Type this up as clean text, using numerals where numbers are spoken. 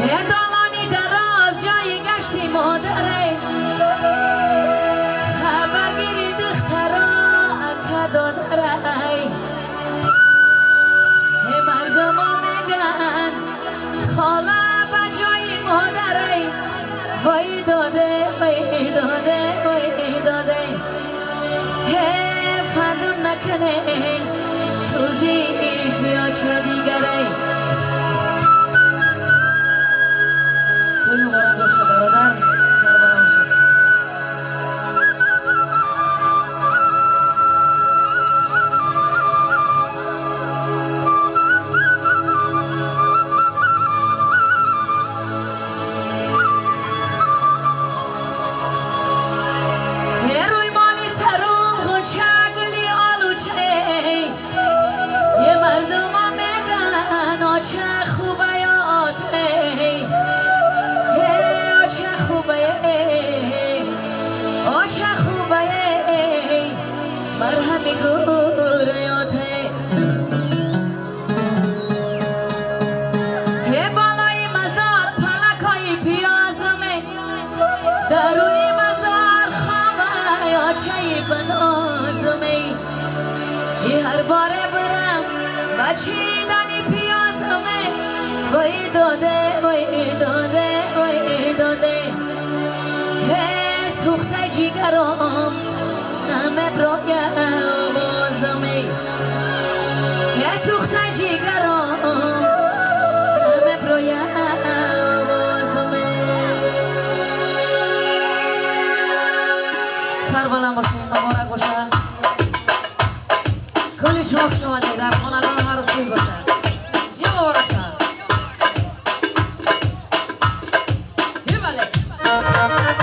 دالانی دراز جای گشتی مادره خبرگیری دخترا که دادره مردم ها میگن خاله به جای مادره وای داده وای داده وای داده فندم نکنه سوزیش یا چه دیگره توی مبارک باشه برادر سربرم شد روی مالی سرم غنچه گلی آلوچه یه مردم ها میگن آچه خوبه یا آته آچه خوبه آچه خوبه مرهمی گوره آته بالای مزار پلکای پیازمه دروی چای بنازمی هر باره برم بچیدنی پیازمی وای داده وای داده وای داده سوخته جیگرام نمه برای آوازمی سوخته جیگرام نمه برای سر بلند باشین مبارک باشه کلی شوق شما در خانه‌دان ما رسوی باشه یه مبارک شه یه بله